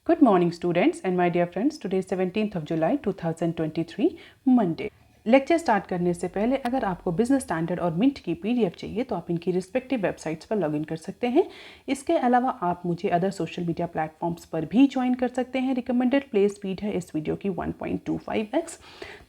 Good morning students and my dear friends. Today is 17th of July 2023 Monday. Lecture start करने से पहले अगर आपको बिजनेस स्टैंडर्ड और मिंट की पीडीएफ चाहिए तो आप इनकी रिस्पेक्टिव वेबसाइट्स पर लॉगिन कर सकते हैं। इसके अलावा आप मुझे अदर सोशल मीडिया प्लेटफॉर्म्स पर भी ज्वाइन कर सकते हैं। रिकमेंडेड प्ले स्पीड है इस वीडियो की 1.25x।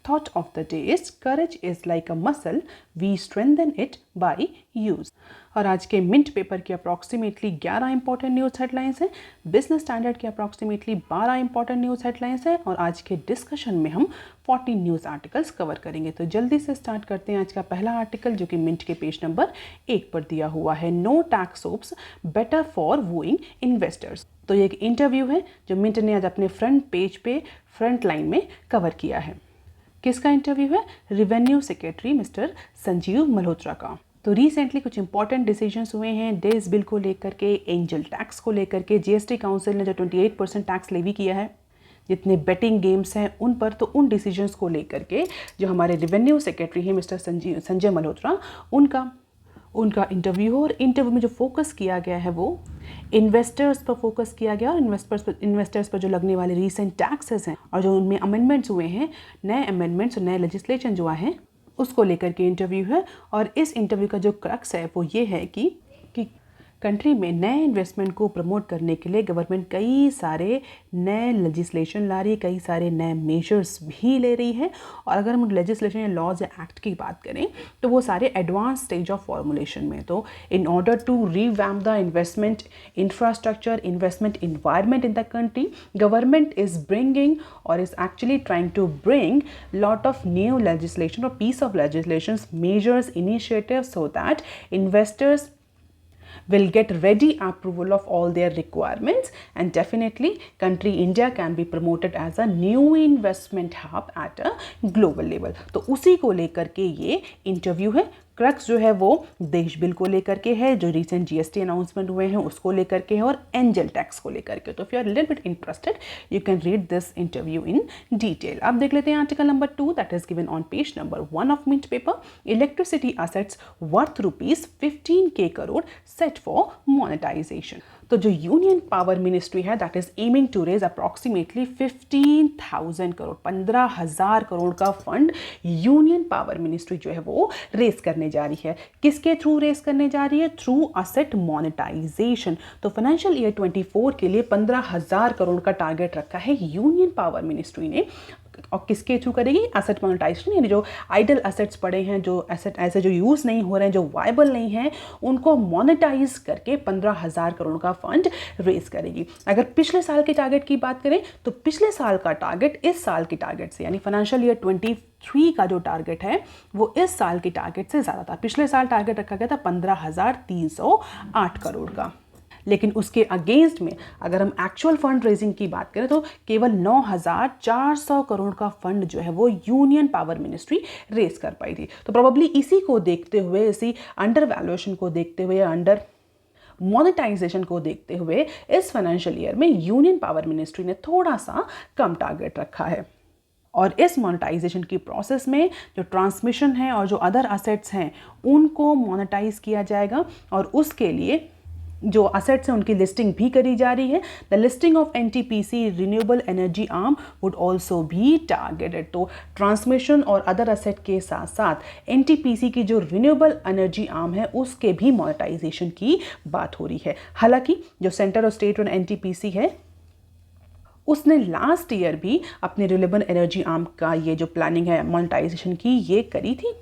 Thought of the day is courage is like a muscle, we strengthen it by use. और आज के मिंट पेपर की अप्रॉक्सीमेटली 11 इंपॉर्टेंट न्यूज़ हेडलाइंस हैं। बिजनेस स्टैंडर्ड की अप्रॉक्सीमेटली 12 इंपॉर्टेंट न्यूज़ हेडलाइंस हैं और आज के डिस्कशन में हम 14 न्यूज़ आर्टिकल्स कवर करेंगे। तो जल्दी से स्टार्ट करते हैं आज का पहला आर्टिकल जो कि मिंट के पेज नंबर 1 पर दिया हुआ है। No tax sops better for wooing investors. तो ये एक इंटरव्यू है जो मिंट ने आज अपने फ्रंट पेज पे फ्रंट लाइन में कवर किया है। किसका इंटरव्यू है? Revenue secretary mister Sanjeev Malhotra का। तो रिसेंटली कुछ इंपॉर्टेंट डिसीजंस हुए हैं डेज बिल को लेकर के, एंजल टैक्स को लेकर के। जीएसटी काउंसिल ने जो 28% टैक्स लेवी किया है जितने बेटिंग गेम्स हैं उन पर, तो उन डिसीजंस को लेकर के जो हमारे रेवेन्यू सेक्रेटरी हैं मिस्टर संजय मल्होत्रा, उनका इंटरव्यू। और इंटरव्यू में जो फोकस किया गया है वो इन्वेस्टर्स पर फोकस किया गया और इन्वेस्टर्स पर जो लगने वाले रीसेंट टैक्सेस हैं और जो उनमें अमेंडमेंट्स हुए हैं, नए अमेंडमेंट्स और नए लेजिस्लेशन जो आए हैं उसको लेकर के इंटरव्यू है। और इस इंटरव्यू का जो क्रक्स है वो ये है कि कंट्री में नए इन्वेस्टमेंट को प्रमोट करने के लिए गवर्नमेंट कई सारे नए लेजिस्लेशन ला रही है, कई सारे नए मेजर्स भी ले रही है। और अगर हम लेजिस्लेशन या लॉज या एक्ट की बात करें तो वो सारे एडवांस स्टेज ऑफ फॉर्मुलेशन में। तो in order to revamp the investment infrastructure, investment environment in the country, government is bringing और is actually trying to bring lot of new legislation और piece of legislation, measures, initiatives so that investors will get ready approval of all their requirements and definitely country India can be promoted as a new investment hub at a global level। तो उसी को लेकर के ये interview है। Crux जो है वो देश बिल को लेकर के है, जो रिसेंट जीएसटी अनाउंसमेंट हुए हैं उसको लेकर के है और एंजल टैक्स को लेकर के। तो if you are little bit interested you can read this interview in detail. अब देख लेते हैं article number 2 that is given on page number 1 of Mint paper. Electricity assets worth ₹15K crore set for monetisation. तो जो union power ministry है that is aiming to raise approximately 15,000 crore, 15,000 crore का fund union power ministry जो है वो raise करने जा रही है। किसके थ्रू रेज करने जा रही है? Through asset monetisation. तो फाइनेंशियल ईयर 24 के लिए 15,000 करोड़ का टारगेट रखा है यूनियन पावर मिनिस्ट्री ने। और किसके थ्रू करेगी? एसेट मोनेटाइजेशन, यानी जो आइडल एसेट्स पड़े हैं, जो एसेट ऐसे जो यूज़ नहीं हो रहे हैं, जो वायबल नहीं हैं, उनको मोनेटाइज करके 15,000 करोड़ का फंड रेज करेगी। अगर पिछले साल के टारगेट की बात करें तो पिछले साल का टारगेट इस साल के टारगेट से, यानी फाइनेंशियल ईयर 23 का जो टारगेट है वो इस साल के टारगेट से ज़्यादा था। पिछले साल टारगेट रखा गया था 15,308 करोड़ का, लेकिन उसके अगेंस्ट में अगर हम एक्चुअल फंड रेजिंग की बात करें तो केवल 9,400 करोड़ का फंड जो है वो यूनियन पावर मिनिस्ट्री रेज कर पाई थी। तो प्रोबेबली इसी को देखते हुए, इसी अंडर वैल्यूएशन को देखते हुए, अंडर मोनेटाइजेशन को देखते हुए इस फाइनेंशियल ईयर में यूनियन पावर मिनिस्ट्री ने थोड़ा सा कम टारगेट रखा है। और इस मोनेटाइजेशन की प्रोसेस में जो ट्रांसमिशन है और जो अदर असेट्स हैं उनको मोनेटाइज किया जाएगा और उसके लिए जो असेट्स हैं उनकी लिस्टिंग भी करी जा रही है। The listing of NTPC renewable energy arm would also भी टारगेटेड। तो ट्रांसमिशन और अदर असेट के साथ साथ एनटीपीसी की जो रिन्यूएबल एनर्जी आर्म है उसके भी मोनेटाइजेशन की बात हो रही है। हालांकि जो सेंटर और स्टेट और एनटीपीसी है उसने लास्ट ईयर भी अपने रिन्यूएबल एनर्जी आर्म का ये जो प्लानिंग है मोनेटाइजेशन की ये करी थी,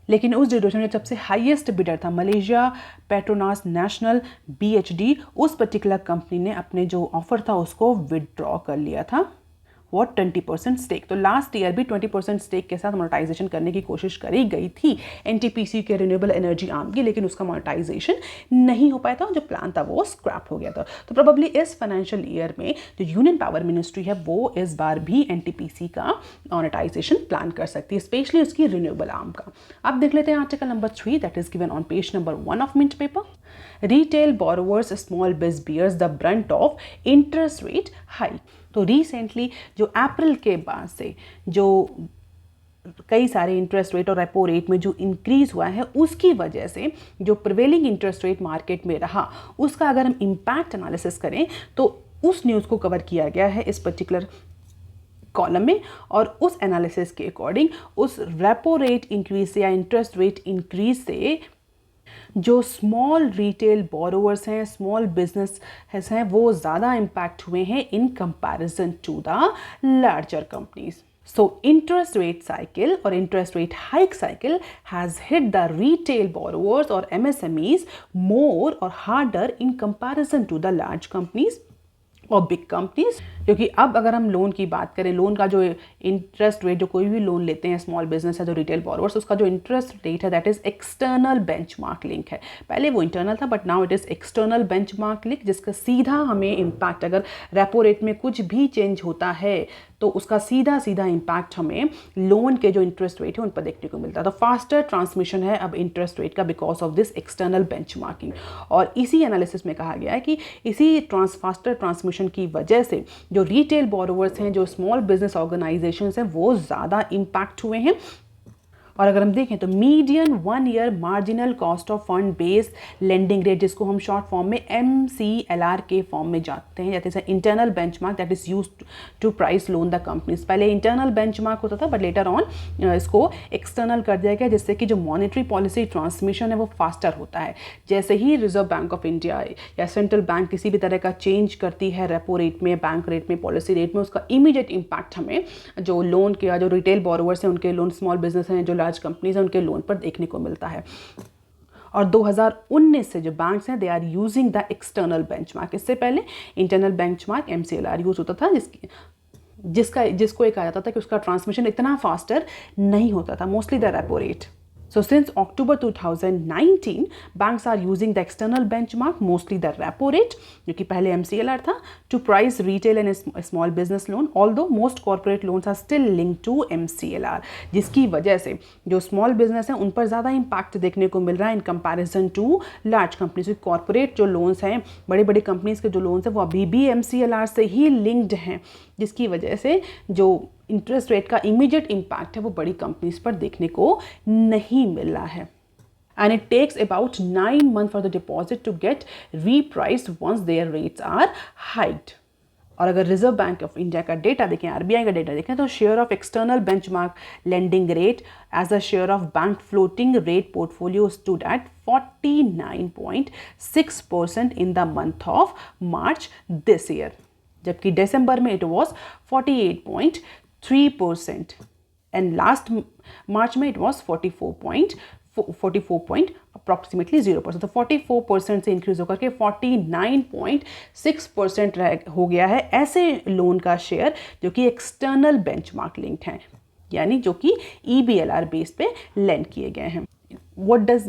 लेकिन उस ड्यूरेशन में सबसे हाईएस्ट बिडर था मलेशिया पेट्रोनास नेशनल BHD। उस पर्टिकुलर कंपनी ने अपने जो ऑफर था उसको विदड्रॉ कर लिया था। What 20% stake. तो लास्ट ईयर भी 20% स्टेक के साथ मोनेटाइजेशन करने की कोशिश करी गई थी एनटीपीसी के रिन्यूएबल एनर्जी आर्म की, लेकिन उसका मोनेटाइजेशन नहीं हो पाया था। जो प्लान था वो स्क्रैप हो गया था। तो प्रोबेबली इस फाइनेंशियल ईयर में जो यूनियन पावर मिनिस्ट्री है वो इस बार भी एनटीपीसी का मोनेटाइजेशन प्लान कर सकती है, स्पेशली उसकी रिन्यूएबल आर्म का। अब देख लेते हैं article number 3 that is given on page number 1 of Mint paper. Retail borrowers small biz bears the brunt of interest rate hike. तो रिसेंटली जो अप्रैल के बाद से जो कई सारे इंटरेस्ट रेट और रेपो रेट में जो इंक्रीज हुआ है उसकी वजह से जो प्रिवेलिंग इंटरेस्ट रेट मार्केट में रहा उसका अगर हम इम्पैक्ट एनालिसिस करें तो उस न्यूज़ को कवर किया गया है इस पर्टिकुलर कॉलम में, और उस एनालिसिस के अकॉर्डिंग उस रेपो रेट इंक्रीज से या इंटरेस्ट रेट इंक्रीज से जो स्मॉल रिटेल बोरोवर्स हैं, स्मॉल बिजनेस हैं, वो ज़्यादा इम्पैक्ट हुए हैं in comparison to the larger companies. So interest rate cycle or interest rate hike cycle has hit the retail borrowers or MSMEs more or harder in comparison to the large companies और big companies. क्योंकि अब अगर हम loan की बात करें, loan का जो इंटरेस्ट रेट, जो कोई भी लोन लेते हैं स्मॉल बिजनेस है, जो रिटेल बोरोवर्स, उसका जो इंटरेस्ट रेट है that is external benchmark link है. पहले वो इंटरनल था but now it is external benchmark link, जिसका सीधा हमें इम्पैक्ट, अगर रेपो रेट में कुछ भी चेंज होता है तो उसका सीधा सीधा इम्पैक्ट हमें लोन के जो इंटरेस्ट रेट है उन पर देखने को मिलता है. तो फास्टर ट्रांसमिशन है अब इंटरेस्ट रेट का because of this external benchmarking. और इसी एनालिसिस में कहा गया है कि इसी फास्टर ट्रांसमिशन की वजह से जो रिटेल बोरोवर्स हैं, जो स्मॉल बिजनेस ऑर्गेनाइजेशंस हैं, वो ज़्यादा इम्पैक्ट हुए हैं. और अगर हम देखें तो median 1 year marginal cost of fund based lending rate, जिसको हम शॉर्ट फॉर्म में MCLR के फॉर्म में जानते हैं, जैसे internal benchmark that is used to price loan the companies. पहले इंटरनल बेंचमार्क होता था बट लेटर ऑन इसको एक्सटर्नल कर दिया गया, जिससे कि जो मॉनेटरी पॉलिसी ट्रांसमिशन है वो फास्टर होता है. जैसे ही रिजर्व बैंक ऑफ इंडिया या सेंट्रल बैंक किसी भी तरह का चेंज करती है रेपो रेट में, बैंक रेट में, पॉलिसी रेट में, उसका इमीडिएट इम्पैक्ट हमें जो लोन के, जो रिटेल बोरोवर्स हैं उनके लोन, स्मॉल बिजनेस हैं, जो लार्ज कंपनीज हैं उनके लोन पर देखने को मिलता है. और 2019 से जो बैंक्स हैं they are using the external benchmark. इससे पहले इंटरनल बेंचमार्क MCLR यूज होता था, जिसको एक कहा जाता था कि उसका ट्रांसमिशन इतना फास्टर नहीं होता था, mostly the repo rate. So since October 2019, banks are using the external benchmark, mostly the repo rate, जो कि पहले MCLR था, to price retail and small business loan. Although most corporate loans are still linked to MCLR, जिसकी वजह से जो small business हैं उन पर ज़्यादा impact देखने को मिल रहा है in comparison to large companies. Corporate जो loans हैं, बड़े बड़े companies के जो loans हैं वो अभी भी MCLR से ही linked हैं, जिसकी वजह से जो इंटरेस्ट रेट का इमीडिएट इम्पैक्ट है वो बड़ी कंपनीज पर देखने को नहीं मिल रहा है. And it takes about 9 months for the deposit to get repriced once their rates are hiked. और अगर रिजर्व बैंक ऑफ इंडिया का डेटा देखें, RBI का डेटा देखें, तो share of external benchmark lending rate as a share of bank floating rate portfolio stood at 49.6% in the month of March this year, जबकि दिसंबर में it was 48.3% and last March में it was 44 approximately 0%. तो 44% से increase होकर के 49.6% हो गया है ऐसे लोन का शेयर जो कि एक्सटर्नल बेंचमार्क लिंक्ड हैं, यानी जो कि EBLR बेस पे लेंड किए गए हैं. What does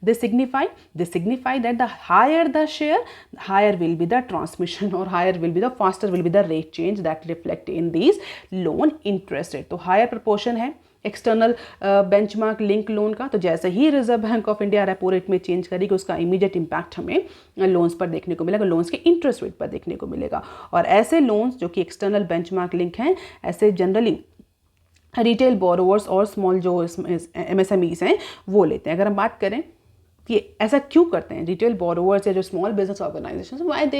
this signify? This signify that the higher the share, higher will be the transmission or higher will be the faster will be the rate change that reflect in these loan interest rate. तो higher proportion है external benchmark link loan का, तो जैसे ही Reserve Bank of India repo rate में change करेगी उसका immediate impact हमें लोन्स पर देखने को मिलेगा, लोन्स के इंटरेस्ट रेट पर देखने को मिलेगा. और ऐसे लोन्स जो कि एक्सटर्नल बेंचमार्क लिंक हैं, ऐसे जनरली रिटेल बोरोवर्स और स्मॉल जो MSMEs हैं वो लेते हैं. अगर हम बात करें कि ऐसा क्यों करते हैं रिटेल बोरोवर्स या जो small business organisation, why they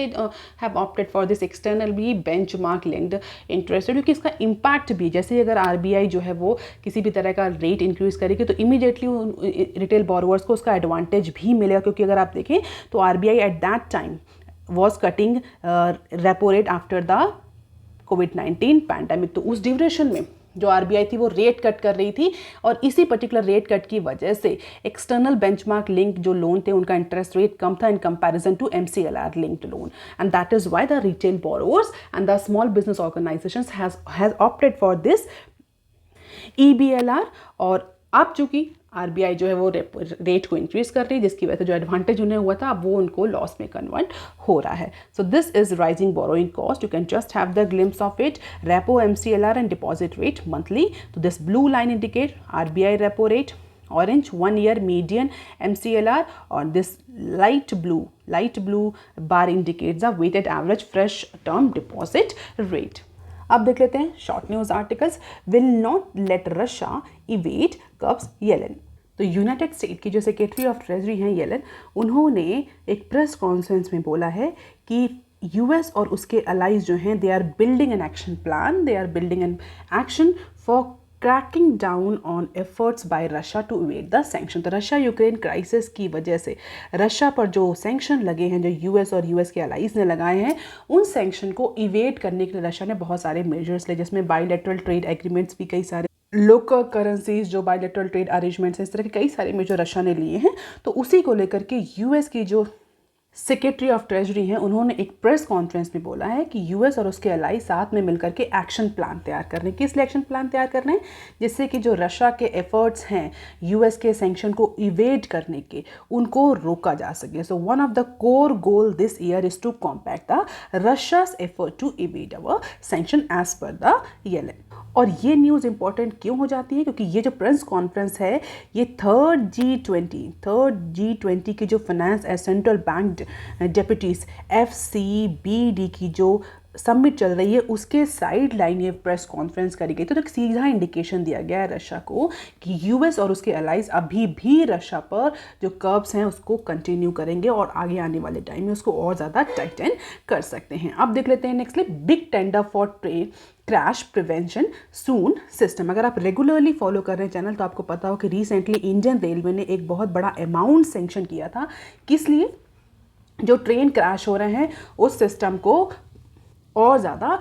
have opted for this external भी बेंचमार्क लिंक्ड इंटरेस्ट रेट, क्योंकि इसका इम्पैक्ट भी, जैसे अगर RBI जो है वो किसी भी तरह का रेट इंक्रीज करेगी तो इमीडिएटली रिटेल बोरोवर्स को उसका एडवांटेज भी मिलेगा. क्योंकि अगर आप देखें तो RBI at that time was cutting repo rate after the COVID-19 pandemic. तो उस ड्यूरेशन में जो RBI थी वो रेट कट कर रही थी, और इसी पर्टिकुलर रेट कट की वजह से एक्सटर्नल बेंचमार्क लिंक जो लोन थे उनका इंटरेस्ट रेट कम था in comparison to MCLR linked loan. And that is why the retail borrowers and the small business organisations has opted for this EBLR. और अब चूंकि RBI जो है वो रेट को इंक्रीज कर रही है, जिसकी वजह से जो एडवांटेज उन्हें हुआ था अब वो उनको लॉस में कन्वर्ट हो रहा है. So this is rising borrowing cost. You can just have the glimpse of it. Repo, MCLR and deposit rate monthly. तो this blue line indicate RBI repo rate, orange 1 year median MCLR, और this light blue bar indicates the weighted average fresh term deposit rate. अब देख लेते हैं short news articles. Will not let Russia evade curbs Yellen. तो United state की जो secretary of treasury हैं Yellen, उन्होंने एक प्रेस कॉन्फ्रेंस में बोला है कि यूएस और उसके अलाइज जो हैं, they are building an action plan, they are building an action for cracking down on efforts by Russia to evade the sanction. तो रशिया यूक्रेन क्राइसिस की वजह से रशिया पर जो सैंक्शन लगे हैं, जो यूएस और यूएस के अलाइज ने लगाए हैं, उन सैंक्शन को इवेड करने के लिए रशिया ने बहुत सारे मेजर्स लिए, जिसमें बायलैटरल ट्रेड एग्रीमेंट्स भी कई सारे, लोकल करेंसीज जो बायलैटरल ट्रेड अरेंजमेंट्स हैं, इस तरह के कई सारे मेजर रशिया ने लिए हैं। तो उसी को लेकर के यूएस की जो सेक्रेटरी ऑफ ट्रेजरी हैं, उन्होंने एक प्रेस कॉन्फ्रेंस में बोला है कि यूएस और उसके अलाई साथ में मिलकर के एक्शन प्लान तैयार कर रहे हैं। किस लिए एक्शन प्लान तैयार कर रहे हैं? जिससे कि जो रशिया के एफर्ट्स हैं यूएस के सैंक्शन को इवेड करने के, उनको रोका जा सके। So one of the core goal this year is to compact the Russia's effort to evade our sanction as per the Yellen. और ये न्यूज़ इंपॉर्टेंट क्यों हो जाती है? क्योंकि ये जो प्रेस कॉन्फ्रेंस है, ये थर्ड G20 की जो finance and central bank deputies FCBD की जो समिट चल रही है, उसके साइड लाइन ये प्रेस कॉन्फ्रेंस करी गई। तो एक सीधा इंडिकेशन दिया गया है रशिया को कि यूएस और उसके अलाइज अभी भी रशिया पर जो कर्ब्स हैं उसको कंटिन्यू करेंगे और आगे आने वाले टाइम में उसको और ज़्यादा टाइटन कर सकते हैं। अब देख लेते हैं next clip, big tender for train crash prevention soon system. अगर आप रेगुलरली फॉलो कर रहे हैं चैनल, तो आपको पता हो कि रिसेंटली इंडियन रेलवे ने एक बहुत बड़ा अमाउंट सेंक्शन किया था। किस लिए? जो ट्रेन क्रैश हो रहे हैं उस सिस्टम को और ज़्यादा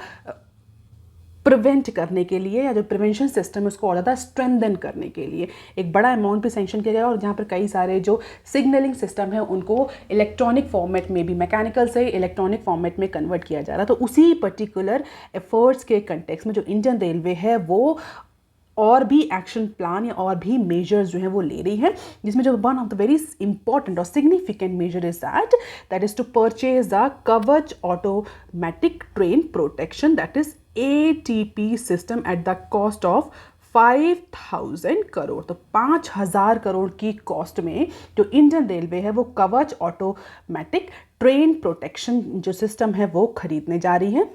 प्रिवेंट करने के लिए, या जो प्रिवेंशन सिस्टम है उसको और ज़्यादा स्ट्रेंथन करने के लिए एक बड़ा अमाउंट भी सैंक्शन किया गया। और जहाँ पर कई सारे जो सिग्नलिंग सिस्टम है उनको इलेक्ट्रॉनिक फॉर्मेट में भी, मैकेनिकल से इलेक्ट्रॉनिक फॉर्मेट में कन्वर्ट किया जा रहा है। तो उसी पर्टिकुलर एफर्ट्स के कंटेक्स्ट में जो इंडियन रेलवे है वो और भी एक्शन प्लान या और भी मेजर्स जो हैं वो ले रही है, जिसमें जो one of the very important और significant measure is that is to purchase the Kavach automatic train protection, that is ATP system at the cost of 5,000 crore. तो 5,000 करोड़ की कॉस्ट में जो इंडियन रेलवे है वो कवच ऑटोमेटिक ट्रेन प्रोटेक्शन जो सिस्टम है वो खरीदने जा रही है।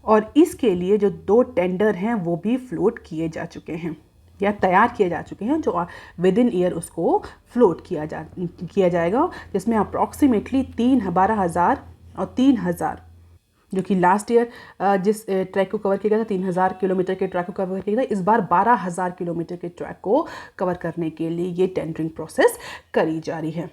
और इसके लिए जो 2 टेंडर हैं वो भी फ्लोट किए जा चुके हैं या तैयार किए जा चुके हैं, जो विद इन ईयर उसको फ्लोट किया जाएगा, जिसमें अप्रॉक्सीमेटली 12,000 और 3,000, जो कि लास्ट ईयर जिस ट्रैक को कवर किया गया था 3,000 किलोमीटर के ट्रैक को कवर किया गया था, इस बार 12,000 किलोमीटर के ट्रैक को कवर करने के लिए ये टेंडरिंग प्रोसेस करी जा रही है।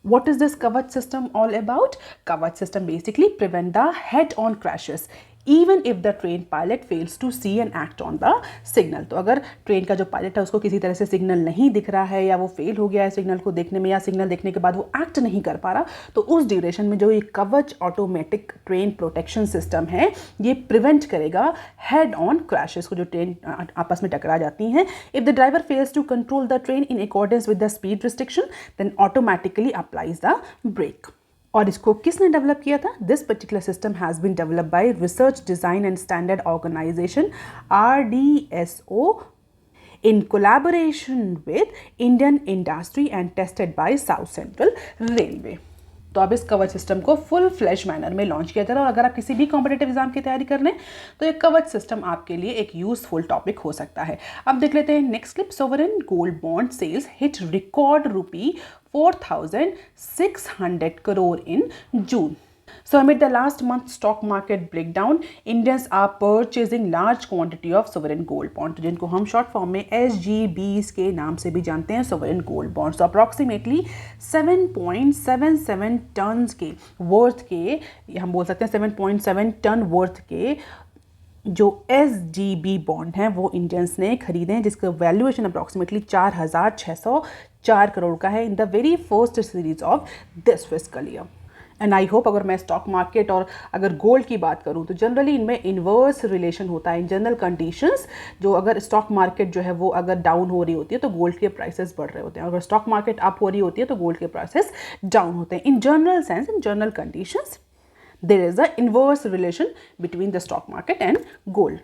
What is this Kavach system all about? Kavach system basically prevent the head-on crashes even if the train pilot fails to see and act on the signal। तो अगर ट्रेन का जो पायलट है उसको किसी तरह से सिग्नल नहीं दिख रहा है या वो फेल हो गया है सिग्नल को देखने में, या सिग्नल देखने के बाद वो एक्ट नहीं कर पा रहा, तो उस ड्यूरेशन में जो ये कवच ऑटोमेटिक ट्रेन प्रोटेक्शन सिस्टम है ये प्रिवेंट करेगा हेड ऑन क्रैशेस को, जो ट्रेन आपस में टकरा जाती हैं। If the driver fails to control the train in accordance with the speed restriction then automatically applies the brake. और इसको किसने डेवलप किया था? This particular system has been develop by research design and standard organisation RDSO in collaboration with Indian industry and tested by South Central Railway। तो अब इस कवच system को फुल फ्लैश मैनर में लॉन्च किया जा रहा है। और अगर आप किसी भी कॉम्पिटेटिव एग्जाम की तैयारी कर रहे हैं तो ये कवच सिस्टम आपके लिए एक यूजफुल टॉपिक हो सकता है। अब देख लेते हैं next clip, sovereign gold bond sales hit record ₹4,600 crore in June। So amid the last month stock market breakdown, Indians are purchasing large quantity of sovereign gold bond, जिनको हम शॉर्ट फॉर्म में SGBs के नाम से भी जानते हैं, sovereign gold bonds। तो अप्रॉक्सीमेटली 7.77 टन के वर्थ के, हम बोल सकते हैं 7.7 टन वर्थ के जो SGB बॉन्ड हैं वो इंडियंस ने खरीदे हैं, जिसका वैल्यूएशन अप्रॉक्सीमेटली 4,604 करोड़ का है in the very first series of this fiscal year. And I hope, अगर मैं स्टॉक मार्केट और अगर गोल्ड की बात करूं तो जनरली इनमें इन्वर्स रिलेशन होता है। इन जनरल कंडीशंस जो अगर स्टॉक मार्केट जो है वो अगर डाउन हो रही होती है तो गोल्ड के प्राइसेस बढ़ रहे होते हैं, अगर स्टॉक मार्केट अप हो रही होती है तो गोल्ड के प्राइसेस डाउन होते हैं। In general sense, in general conditions there is a inverse relation between the stock market and gold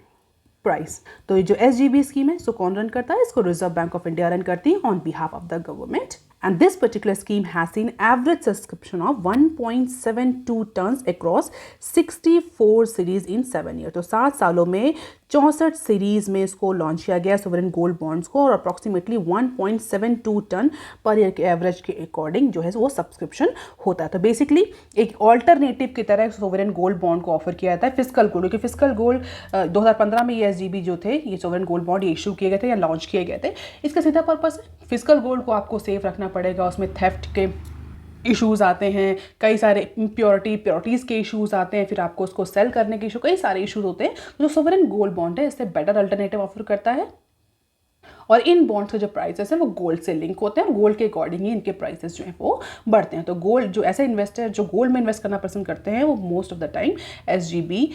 price. तो ये जो SGB स्कीम है इसको कौन रन करता है? इसको reserve Bank of India run करती है on behalf of the government And this particular scheme has seen average subscription of 1.72 tons across 64 series in 7 year. तो 7 सालों में 64 सीरीज में इसको लॉन्च किया गया सोवरेन गोल्ड बॉन्ड्स को, और अप्रॉक्सीमेटली 1.72 टन पर ईयर के एवरेज के अकॉर्डिंग जो है वो सब्सक्रिप्शन होता है। तो बेसिकली एक ऑल्टरनेटिव की तरह सोवरेन गोल्ड बॉन्ड को ऑफर किया जाता है फिजिकल गोल्ड, क्योंकि फिजिकल गोल्ड 2015 में ये SGB जो थे, ये सोवरेन गोल्ड बॉन्ड ये इशू किए गए थे या लॉन्च किए गए थे। इसका सीधा पर्पस है फिजिकल गोल्ड को आपको सेफ रखना पड़ेगा, उसमें थेफ्ट के इश्यूज़ आते हैं, कई सारे प्योरिटीज़ के इश्यूज़ आते हैं, फिर आपको उसको सेल करने के इशू, कई सारे इश्यूज़ होते हैं। जो सोवरेन गोल्ड बॉन्ड है इससे बेटर अल्टरनेटिव ऑफर करता है, और इन बॉन्ड्स के जो प्राइसेस हैं वो गोल्ड से लिंक होते हैं, और गोल्ड के अकॉर्डिंग ही इनके प्राइसेस जो हैं वो बढ़ते हैं। तो गोल्ड जो ऐसे इन्वेस्टर जो गोल्ड में इन्वेस्ट करना पसंद करते हैं वो most of the time SGB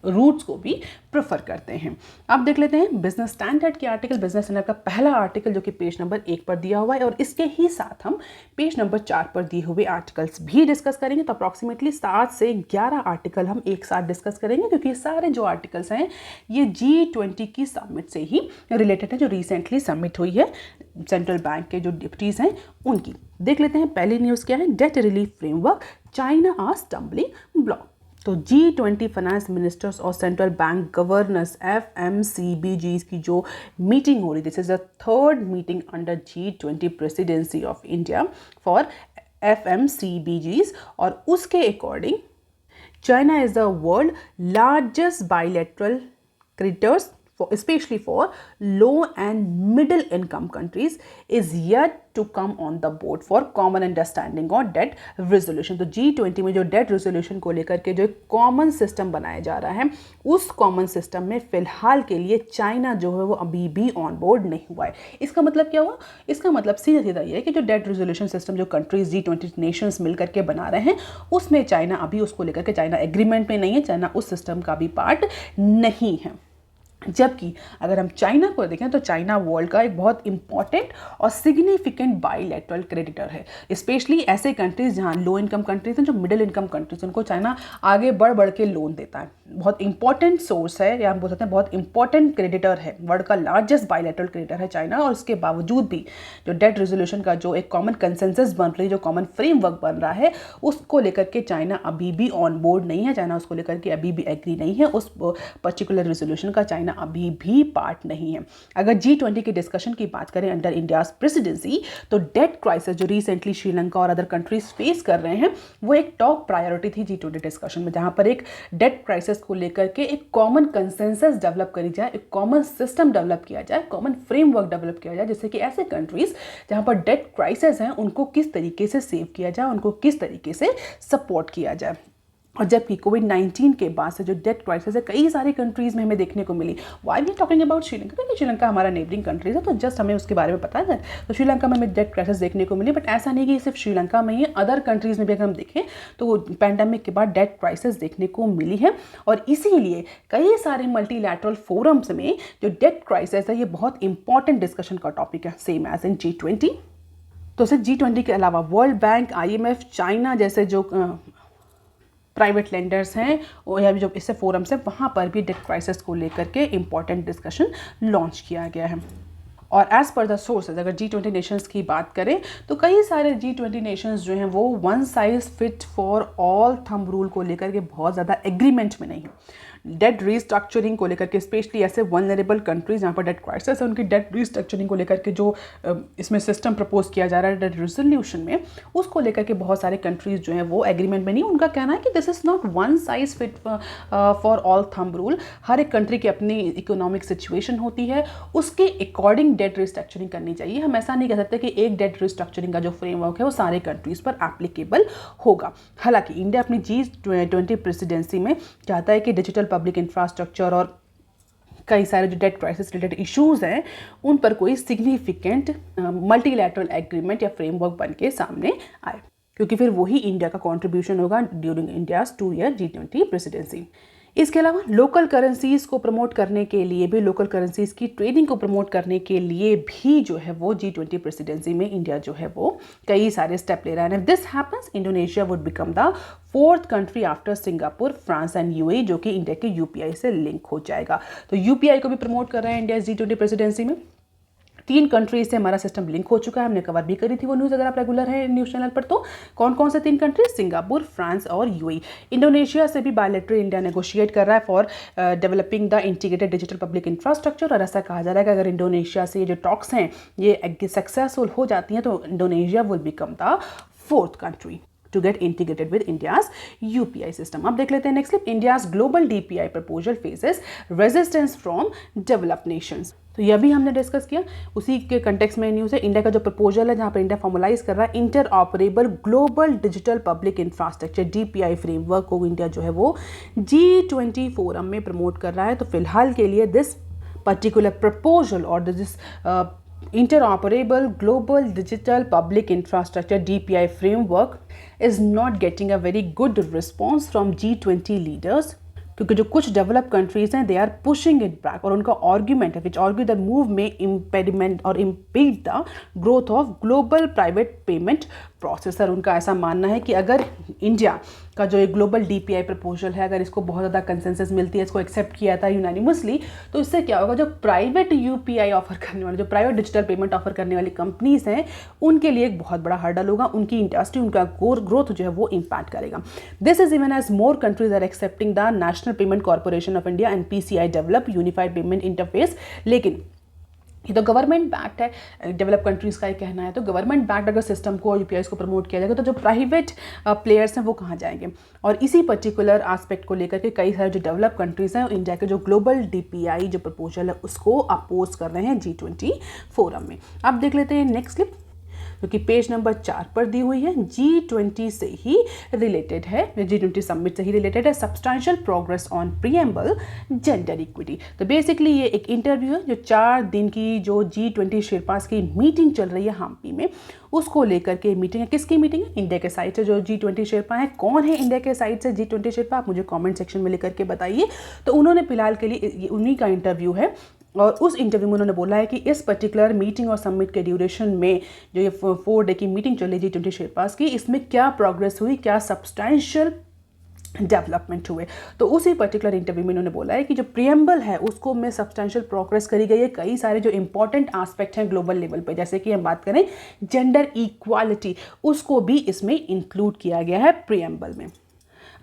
routes को भी प्रेफर करते हैं। अब देख लेते हैं बिजनेस स्टैंडर्ड के आर्टिकल। बिजनेस स्टैंडर्ड का पहला आर्टिकल जो कि पेज नंबर 1 पर दिया हुआ है, और इसके ही साथ हम पेज नंबर 4 पर दिए हुए आर्टिकल्स भी डिस्कस करेंगे। तो अप्रॉक्सीमेटली 7 से 11 आर्टिकल हम एक साथ डिस्कस करेंगे, क्योंकि सारे जो आर्टिकल्स हैं ये G20 की समिट से ही रिलेटेड है, जो रिसेंटली समिट हुई है सेंट्रल बैंक के जो डिप्टीज हैं उनकी। देख लेते हैं पहली न्यूज़ क्या है। डेट रिलीफ फ्रेमवर्क, चाइना आ स्टम्बलिंग ब्लॉक। तो G20 फाइनेंस मिनिस्टर्स और सेंट्रल बैंक गवर्नर्स FMCBGs की जो मीटिंग हो रही, this is the third meeting under G20 presidency of India for FMCBGs, और उसके according China is the world largest bilateral creditors especially for low and middle income countries, is yet to come on the board for common understanding on debt resolution। तो G20 में जो date resolution को लेकर के जो एक common system बनाया जा रहा है, उस कॉमन सिस्टम में फिलहाल के लिए चाइना जो है वो अभी भी ऑन बोर्ड नहीं हुआ है। इसका मतलब क्या हुआ? इसका मतलब सीधा सीधा ये है कि जो डेट रेजोल्यूशन सिस्टम जो कंट्रीज G20 नेशंस मिल करके बना रहे हैं, उसमें चाइना अभी उसको लेकर के चाइना एग्रीमेंट में नहीं है, चाइना उस सिस्टम का भी पार्ट नहीं है। जबकि अगर हम चाइना को देखें तो चाइना वर्ल्ड का एक बहुत इंपॉर्टेंट और सिग्निफिकेंट बायलैटरल क्रेडिटर है, स्पेशली ऐसे कंट्रीज जहां लो इनकम कंट्रीज हैं, जो मिडिल इनकम कंट्रीज, उनको चाइना आगे बढ़ बढ़ के लोन देता है। बहुत इंपॉर्टेंट सोर्स है, या हम बोल सकते हैं बहुत इंपॉर्टेंट क्रेडिटर है, वर्ल्ड का लार्जेस्ट बायलैटरल क्रेडिटर है चाइना। और उसके बावजूद भी जो डेट रेजोल्यूशन का जो एक कॉमन कंसेंसस बन रही है, जो कॉमन फ्रेमवर्क बन रहा है, उसको लेकर के चाइना अभी भी ऑन बोर्ड नहीं है, चाइना उसको लेकर के अभी भी एग्री नहीं है, उस पर्टिकुलर रेजोल्यूशन का चाइना अभी भी पार्ट नहीं है। अगर G20 के डिस्कशन की बात करें अंडर इंडियाज प्रेसिडेंसी, तो डेट क्राइसिस जो रिसेंटली श्रीलंका और अदर कंट्रीज फेस कर रहे हैं, वो एक टॉप प्रायोरिटी थी G20 डिस्कशन में, जहां पर एक डेट क्राइसिस को लेकर के एक कॉमन कंसेंसस डेवलप करी जाए, एक कॉमन सिस्टम डेवलप किया जाए, कॉमन फ्रेमवर्क डेवलप किया जाए, जिससे कि ऐसे कंट्रीज जहां पर डेट क्राइसिस हैं उनको किस तरीके से सेव किया जाए, उनको किस तरीके से सपोर्ट किया जाए। और जबकि कोविड-19 के बाद से जो डेट क्राइसिस है कई सारी कंट्रीज में हमें देखने को मिली। Why we talking about Sri Lanka, क्योंकि श्रीलंका हमारा नेबरिंग कंट्रीज है, तो जस्ट हमें उसके बारे में पता है। तो श्रीलंका में हमें डेट क्राइसिस देखने को मिली, बट ऐसा नहीं कि सिर्फ श्रीलंका में ही, अदर कंट्रीज में भी अगर हम देखें तो पैंडेमिक के बाद डेट क्राइसिस देखने को मिली है। और इसीलिए कई सारे मल्टीलैटरल फोरम्स में जो डेट क्राइसिस है ये बहुत इंपॉर्टेंट डिस्कशन का टॉपिक है, सेम एज इन G20। तो सिर्फ G20 के अलावा वर्ल्ड बैंक, IMF, चाइना जैसे जो प्राइवेट लेंडर्स हैं या जो इससे फोरम्स हैं, वहाँ पर भी डेट क्राइसिस को लेकर के इंपॉर्टेंट डिस्कशन लॉन्च किया गया है। और एज पर द सोर्सेज अगर G20 नेशंस की बात करें तो कई सारे G20 नेशंस जो हैं वो one size fit for all thumb rule को लेकर के बहुत ज़्यादा एग्रीमेंट में नहीं है। डेट रीस्ट्रक्चरिंग को लेकर के, स्पेशली ऐसे वनरेबल कंट्रीज जहाँ पर डेट क्राइसिस है, उनकी डेट रीस्ट्रक्चरिंग को लेकर के जो इसमें सिस्टम प्रपोज किया जा रहा है डेट रेजोल्यूशन में, उसको लेकर के बहुत सारे कंट्रीज जो हैं वो एग्रीमेंट में नहीं। उनका कहना है कि this is not one size fit for all thumb rule. हर एक कंट्री की अपनी इकोनॉमिक सिचुएशन होती है, उसके अकॉर्डिंग डेट रिस्ट्रक्चरिंग करनी चाहिए। हम ऐसा नहीं कह सकते कि एक डेट रिस्ट्रक्चरिंग का जो फ्रेमवर्क है वो सारे कंट्रीज पर एप्लीकेबल होगा। हालांकि इंडिया अपनी G20 प्रेसिडेंसी में चाहता है कि डिजिटल पब्लिक इंफ्रास्ट्रक्चर और कई सारे जो डेट क्राइसिस रिलेटेड इश्यूज हैं उन पर कोई सिग्निफिकेंट मल्टीलैटरल एग्रीमेंट या फ्रेमवर्क बन के सामने आए, क्योंकि फिर वही इंडिया का कंट्रीब्यूशन होगा during India's 2 year G20 presidency. इसके अलावा लोकल करेंसीज को प्रमोट करने के लिए भी, लोकल करेंसीज की ट्रेडिंग को प्रमोट करने के लिए भी जो है वो G20 प्रेसिडेंसी में इंडिया जो है वो कई सारे स्टेप ले रहा है। This happens, Indonesia would become the 4th country after Singapore, France and UAE, जो कि इंडिया के UPI से लिंक हो जाएगा। तो UPI को भी प्रमोट कर रहे हैं इंडिया G20 प्रेसिडेंसी में। 3 कंट्रीज से हमारा सिस्टम लिंक हो चुका है, हमने कवर भी करी थी वो न्यूज़ अगर आप रेगुलर है न्यूज़ चैनल पर। तो कौन कौन से 3 कंट्रीज? सिंगापुर, फ्रांस और यूएई। इंडोनेशिया से भी बायलैटरल इंडिया नेगोशिएट कर रहा है for developing the integrated digital public infrastructure, और ऐसा कहा जा रहा है कि अगर इंडोनेशिया से ये जो टॉक्स हैं ये सक्सेसफुल हो जाती हैं तो Indonesia will become the 4th country to get integrated with India's UPI system. अब देख लेते हैं next clip. India's global DPI proposal faces resistance from developed nations. तो यह भी हमने डिस्कस किया, उसी के कंटेक्स्ट में न्यूज़ है। इंडिया का जो प्रपोजल है जहाँ पर इंडिया फॉर्मलाइज कर रहा है inter operable global digital public infrastructure DPI framework को इंडिया जो है वो G20 फोरम में प्रमोट कर रहा है। तो फिलहाल के लिए दिस पर्टिकुलर प्रपोजल और this interoperable global digital public infrastructure DPI framework is not getting a very good response from G20 leaders, क्योंकि जो कुछ डेवलप कंट्रीज हैं they are pushing it back, और उनका आर्ग्यूमेंट है विच आर्ग्यू द मूव में impediment और impede the growth of global private payment processor. उनका ऐसा मानना है कि अगर इंडिया का जो एक ग्लोबल DPI प्रपोजल है अगर इसको बहुत ज़्यादा कंसेंसस मिलती है, इसको एक्सेप्ट किया था यूनानिमसली, तो इससे क्या होगा, जो प्राइवेट UPI ऑफर करने वाले, जो प्राइवेट डिजिटल पेमेंट ऑफर करने वाली कंपनीज हैं उनके लिए एक बहुत बड़ा हर्डल होगा, उनकी इंडस्ट्री, उनका ग्रोथ जो है वो इम्पैक्ट करेगा। This is even as more countries are accepting the national payment corporation of India and PCI develop unified payment interface. लेकिन ये तो गवर्नमेंट बैक्ड है, डेवलप कंट्रीज़ का ही कहना है। तो गवर्नमेंट बैक्ड अगर सिस्टम को और UPIs को प्रमोट किया जाएगा तो जो प्राइवेट प्लेयर्स हैं वो कहाँ जाएंगे? और इसी पर्टिकुलर एस्पेक्ट को लेकर के कई सारे जो डेवलप कंट्रीज़ हैं इंडिया के जो ग्लोबल DPI जो प्रपोजल है उसको अपोज कर रहे हैं G20 फोरम में। अब देख लेते हैं नेक्स्ट क्लिप जो कि पेज नंबर 4 पर दी हुई है। G20 से ही रिलेटेड है, G20 समिट से ही रिलेटेड है। Substantial progress on preamble gender equity. तो बेसिकली ये एक इंटरव्यू है जो 4 दिन की जो G20 शेरपास की मीटिंग चल रही है हम्पी में, उसको लेकर के मीटिंग है। किसकी मीटिंग है? इंडिया के साइड से जो G20 शेरपा है। कौन है इंडिया के साइड से G20 शेरपा? आप मुझे कमेंट सेक्शन में लिख करके बताइए। तो उन्होंने फिलहाल के लिए उन्हीं का इंटरव्यू है और उस इंटरव्यू में उन्होंने बोला है कि इस पर्टिकुलर मीटिंग और समिट के ड्यूरेशन में जो ये 4 डे की मीटिंग चल रही G20 शेरपास की, इसमें क्या प्रोग्रेस हुई, क्या सब्सटैंशियल डेवलपमेंट हुए। तो उसी पर्टिकुलर इंटरव्यू में उन्होंने बोला है कि जो प्रीएम्बल है उसको में सब्सटैंशियल प्रोग्रेस करी गई है। कई सारे जो इंपॉर्टेंट एस्पेक्ट हैं ग्लोबल लेवल पे, जैसे कि हम बात करें जेंडर इक्वालिटी, उसको भी इसमें इंक्लूड किया गया है प्रीएम्बल में।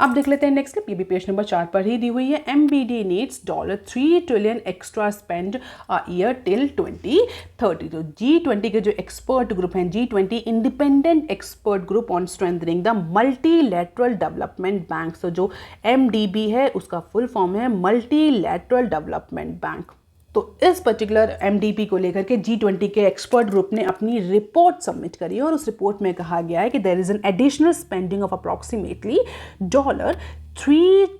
अब देख लेते हैं नेक्स्ट क्लिप, ये भी पेज नंबर 4 पर ही दी हुई है। MBD needs $3 trillion extra spend a year till 2030। तो G20 के जो एक्सपर्ट ग्रुप हैं, G20 independent expert group on strengthening the multilateral development bank. तो जो MDB है उसका फुल फॉर्म है मल्टीलैटरल डेवलपमेंट बैंक। तो इस पर्टिकुलर MDB को लेकर के G20 के एक्सपर्ट ग्रुप ने अपनी रिपोर्ट सबमिट करी और उस रिपोर्ट में कहा गया है कि there is an additional spending of approximately $3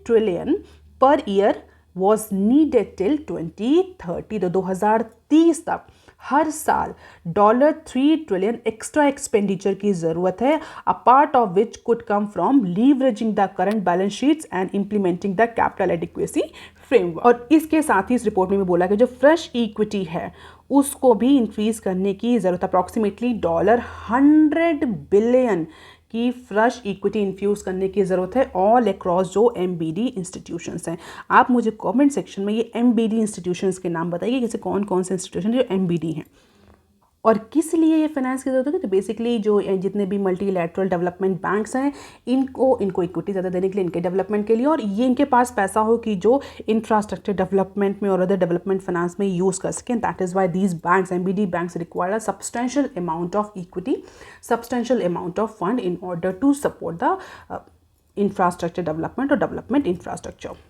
trillion per year was needed till 2030। तो 2030 तक हर साल $3 ट्रिलियन एक्स्ट्रा एक्सपेंडिचर की ज़रूरत है, a part of which could come from leveraging the current balance sheets and implementing the capital adequacy framework. और इसके साथ ही इस रिपोर्ट में भी बोला कि जो फ्रेश इक्विटी है उसको भी इंक्रीज करने की ज़रूरत, अप्रॉक्सीमेटली $100 बिलियन की फ्रेश इक्विटी इन्फ्यूज़ करने की ज़रूरत है ऑल अक्रॉस जो MBD इंस्टीट्यूशंस हैं। आप मुझे कमेंट सेक्शन में ये MBD इंस्टीट्यूशंस के नाम बताइए, जैसे कौन कौन से इंस्टीट्यूशन जो MBD हैं और किस लिए ये फाइनेंस की ज़रूरत है। तो बेसिकली जो जितने भी मल्टीलैटरल डेवलपमेंट बैंक्स हैं इनको इक्विटी ज़्यादा देने के लिए, इनके डेवलपमेंट के लिए, और ये इनके पास पैसा हो कि जो इंफ्रास्ट्रक्चर डेवलपमेंट में और अदर डेवलपमेंट फाइनेंस में यूज़ कर सकें। That is why these banks MBD banks require a substantial amount of equity, substantial amount of fund in order to support the infrastructure development और डेवलपमेंट इंफ्रास्ट्रक्चर।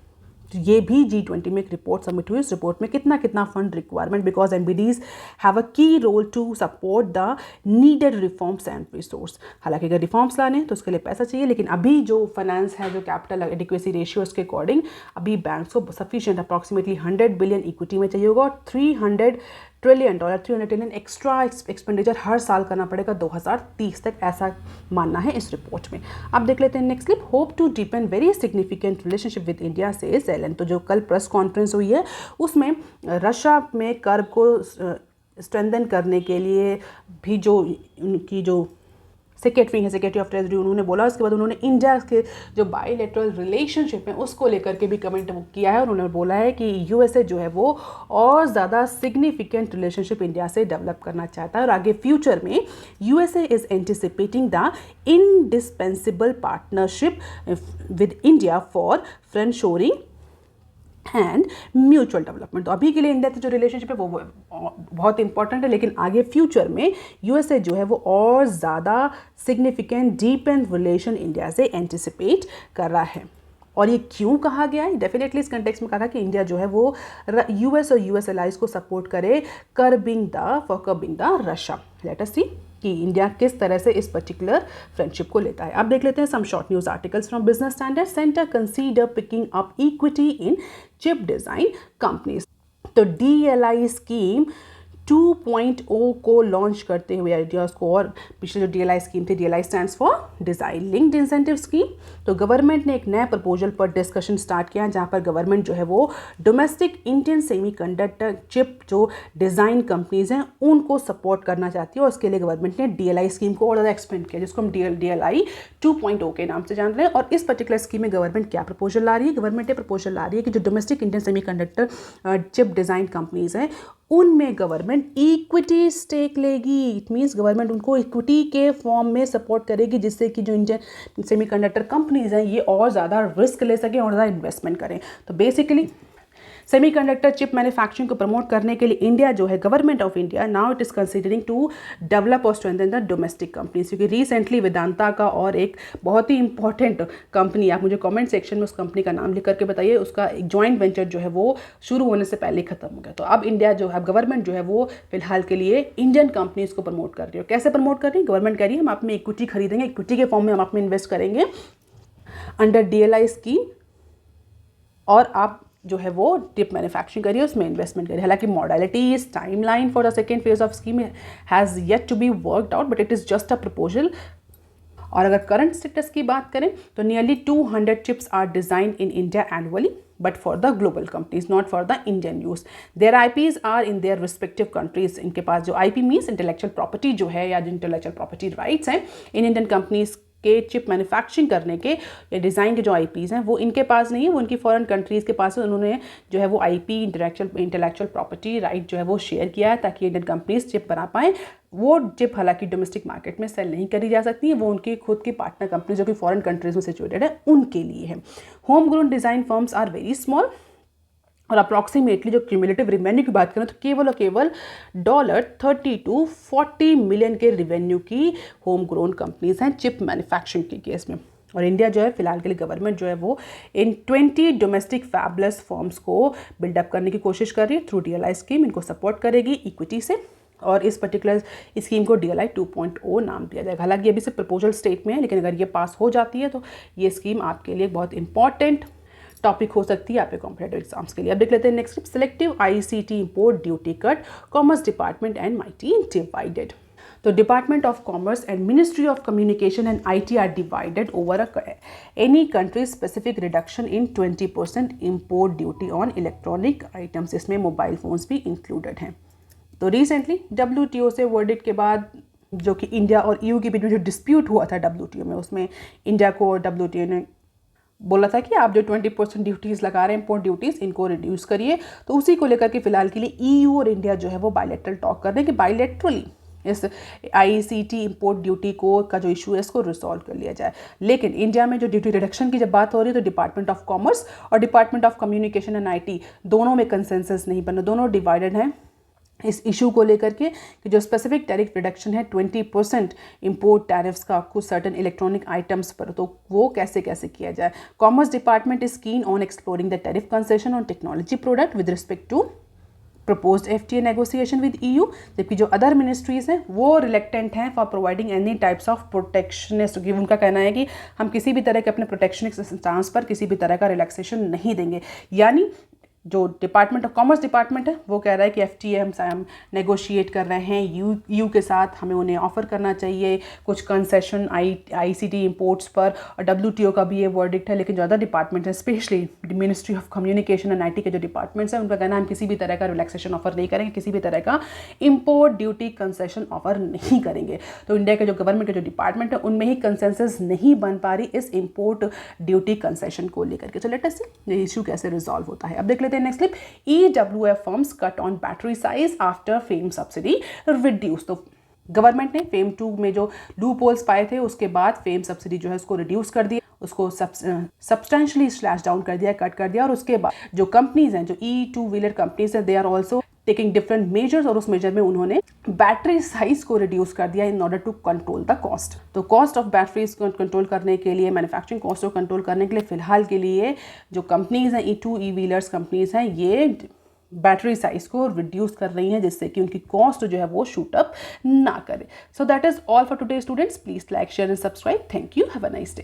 ये भी G20 में एक report submit हुई। इस रिपोर्ट में कितना fund requirement, because MBDs have a key role to support the needed reforms and resource. हालांकि अगर रिफॉर्म्स लाने हैं तो उसके लिए पैसा चाहिए, लेकिन अभी जो फाइनेंस है, जो कैपिटल एडिक्वेसी रेशियोज के अकॉर्डिंग अभी बैंक्स को सफिशिएंट अप्रॉक्सीमेटली $100 बिलियन इक्विटी में चाहिए होगा और $300 ट्रिलियन एक्स्ट्रा एक्सपेंडिचर हर साल करना पड़ेगा 2030 तक, ऐसा मानना है इस रिपोर्ट में। अब देख लेते हैं next clip. Hope to deepen very significant relationship with India says Elon. तो जो कल प्रेस कॉन्फ्रेंस हुई है उसमें रशिया में कर्व को स्ट्रेंथन करने के लिए भी जो उनकी जो सेक्रेटरी हैं, सेक्रेटरी ऑफ ट्रेजरी, उन्होंने बोला। उसके बाद उन्होंने इंडिया के जो बायलैटरल रिलेशनशिप है उसको लेकर के भी कमेंट किया है और उन्होंने बोला है कि यूएसए जो है वो और ज़्यादा सिग्निफिकेंट रिलेशनशिप इंडिया से डेवलप करना चाहता है और आगे फ्यूचर में USA is anticipating the indispensable partnership with India for friendshoring and mutual development. तो अभी के लिए इंडिया से जो रिलेशनशिप है वो बहुत इंपॉर्टेंट है, लेकिन आगे फ्यूचर में यूएसए जो है वो और ज़्यादा significant deep and relation India से एंटिसिपेट कर रहा है। और ये क्यों कहा गया है? डेफिनेटली इस कंटेक्स्ट में कहा कि इंडिया जो है वो यूएस और यूएस एलाइज को सपोर्ट करे curbing the Russia. Let us see कि इंडिया किस तरह से इस पर्टिकुलर फ्रेंडशिप को लेता है। अब देख लेते हैं some short news articles from business standard. Centre consider picking up equity in chip design companies. तो DLI स्कीम 2.0 को लॉन्च करते हुए आइडियाज़ को, और पिछले जो DLI स्कीम थी, DLI stands for design linked incentive scheme, तो गवर्नमेंट ने एक नया प्रपोजल पर डिस्कशन स्टार्ट किया जहां पर गवर्नमेंट जो है वो डोमेस्टिक इंडियन सेमीकंडक्टर चिप जो डिज़ाइन कंपनीज हैं उनको सपोर्ट करना चाहती है और उसके लिए गवर्नमेंट ने DLI स्कीम को और ज़्यादा एक्सपेंड किया, जिसको हम DLI 2.0 के नाम से जान रहे हैं। और इस पर्टिकुलर स्कीम में गवर्नमेंट क्या प्रपोजल ला रही है? गवर्नमेंट ये प्रपोजल ला रही है कि जो domestic Indian semiconductor chip design companies हैं उनमें गवर्नमेंट इक्विटी स्टेक लेगी। इट मीन्स गवर्नमेंट उनको इक्विटी के फॉर्म में सपोर्ट करेगी, जिससे कि जो इंडियन सेमीकंडक्टर कंपनीज हैं ये और ज़्यादा रिस्क ले सकें और ज़्यादा इन्वेस्टमेंट करें। तो बेसिकली सेमीकंडक्टर चिप मैन्युफैक्चरिंग को प्रमोट करने के लिए इंडिया जो है, government of India now it is considering to develop और स्ट्रेंथन द डोमेस्टिक कंपनीज। क्योंकि रिसेंटली वेदांता का और एक बहुत ही इंपॉर्टेंट कंपनी, आप मुझे कमेंट सेक्शन में उस कंपनी का नाम लिख करके बताइए, उसका एक जॉइंट वेंचर जो है वो शुरू होने से पहले खत्म हो गया। तो अब इंडिया जो है, गवर्नमेंट जो है वो फिलहाल के लिए इंडियन कंपनीज को प्रमोट कर रही है। कैसे प्रमोट कर रही है? गवर्नमेंट कह रही है हम आप में इक्विटी खरीदेंगे, इक्विटी के फॉर्म में हम आप में इन्वेस्ट करेंगे अंडर DLI स्कीम, और आप जो है वो चिप मैन्युफैक्चरिंग करिए, उसमें इन्वेस्टमेंट करिए। हालांकि modalities timeline for the second phase of scheme has yet to be worked out, but it is just a proposal. और अगर करंट स्टेटस की बात करें तो nearly 200 chips are design in India annually, but for the global companies, not for the Indian use. Their IPs are in their respective countries. इनके पास जो IP means intellectual property जो है, या जो intellectual property rights हैं in Indian companies के chip manufacturing करने के या डिज़ाइन के जो IPs हैं वो इनके पास नहीं है, वो इनकी फॉरेन कंट्रीज़ के पास है। उन्होंने जो है वो IP इंटेलेक्चुअल प्रॉपर्टी राइट जो है वो शेयर किया है ताकि इंडियन कंपनीज चिप बना पाएँ। वो चिप हालांकि डोमेस्टिक मार्केट में सेल नहीं करी जा सकती है, वो उनकी खुद की पार्टनर कंपनी जो कि फॉरेन कंट्रीज में सिचुएटेड है उनके लिए है। Home grown design firms are very small, और अप्रॉक्सीमेटली जो क्यूमुलेटिव रिवेन्यू की बात करें तो केवल और केवल $30 to 40 मिलियन के रिवेन्यू की होम ग्रोन कंपनीज हैं चिप मैन्युफैक्चरिंग के केस में। और इंडिया जो है फिलहाल के लिए गवर्नमेंट जो है वो इन 20 डोमेस्टिक फैबलेस फर्म्स को बिल्डअप करने की कोशिश कर रही है थ्रू DLI स्कीम। इनको सपोर्ट करेगी इक्विटी से, और इस पर्टिकुलर स्कीम को DLI 2.0 नाम दिया जाएगा। हालांकि अभी सिर्फ प्रपोजल स्टेट में है, लेकिन अगर ये पास हो जाती है तो ये स्कीम आपके लिए बहुत इंपॉर्टेंट टॉपिक हो सकती है आपके कॉम्पिटेटिव एग्जाम्स के लिए। अब देख लेते हैं next, selective ICT import duty cut, commerce department and MIT divided. तो department of commerce and ministry of communication and IT are divided over any country specific reduction in 20% import duty on electronic items. इसमें mobile phones भी included हैं। तो recently WTO से verdict के बाद जो कि इंडिया और EU के बीच में जो डिस्प्यूट हुआ था WTO में, उसमें इंडिया को WTO ने बोला था कि आप जो 20% ड्यूटीज़ लगा रहे हैं इम्पोर्ट ड्यूटीज़ इनको रिड्यूस करिए। तो उसी को लेकर के फिलहाल के लिए EU और इंडिया जो है वो बायलैटरल टॉक कर रहे हैं कि बायलैटरली इस ICT इम्पोर्ट ड्यूटी को का जो इशू है इसको रिजॉल्व कर लिया जाए। लेकिन इंडिया में जो ड्यूटी रिडक्शन की जब बात हो रही है तो डिपार्टमेंट ऑफ कॉमर्स और department of communication and IT दोनों में कंसेंसस नहीं बना, दोनों डिवाइडेड हैं इस इशू को लेकर के कि जो स्पेसिफिक टैरिफ रिडक्शन है 20% इंपोर्ट टैरिफ्स का कुछ सर्टन इलेक्ट्रॉनिक आइटम्स पर, तो वो कैसे कैसे किया जाए। Commerce department is keen on exploring the tariff concession on technology product with respect to proposed FTA negotiation with EU, जबकि जो अदर मिनिस्ट्रीज हैं वो रिलेक्टेंट हैं for providing any types of protectionist. उनका कहना है कि हम किसी भी तरह के अपने प्रोटेक्शनिस्ट स्टांस पर किसी भी तरह का रिलैक्सेशन नहीं देंगे। यानी जो डिपार्टमेंट ऑफ कॉमर्स डिपार्टमेंट है वो कह रहा है कि FTA हम नेगोशिएट कर रहे हैं यू के साथ, हमें उन्हें ऑफ़र करना चाहिए कुछ कंसेशन ICT इंपोर्ट्स पर, और WTO का भी ये वर्डिक्ट है। लेकिन जो अदर डिपार्टमेंट है, specially ministry of communication and IT के जो डिपार्टमेंट्स हैं, उनका कहना है हम किसी भी तरह का रिलैक्सेशन ऑफर नहीं करेंगे, किसी भी तरह का इम्पोर्ट ड्यूटी कंसेशन ऑफर नहीं करेंगे। तो इंडिया के जो गवर्नमेंट के जो डिपार्टमेंट है उनमें ही कंसेंसस नहीं बन पा रही इस इम्पोर्ट ड्यूटी कंसेशन को लेकर के। तो लेट अस सी ये इशू कैसे रिजॉल्व होता है। अब देख लेते हैं next clip. EWF firms cut on battery size after fame subsidy reduce. तो गवर्नमेंट ने फेम 2 में जो लूप होल्स पाए थे उसके बाद फेम सब्सिडी जो है उसको रिड्यूस कर दिया, उसको सब्सटेंशियली स्लैश डाउन कर दिया, कट कर दिया। और उसके बाद जो कंपनीज हैं, जो E2 व्हीलर कंपनीज हैं, they are also taking different measures, और उस मेजर में उन्होंने बैटरी साइज को रिड्यूस कर दिया in order to control the cost. तो कॉस्ट ऑफ बैटरीज को कंट्रोल करने के लिए, मैन्युफैक्चरिंग कॉस्ट को कंट्रोल करने के लिए फिलहाल के लिए जो कंपनीज हैं, E2 व्हीलर्स कंपनीज हैं, ये बैटरी साइज को रिड्यूस कर रही हैं जिससे कि उनकी कॉस्ट जो है वो शूट अप ना करे। So that is all for today students. Please like, share and subscribe. Thank you. Have a nice day.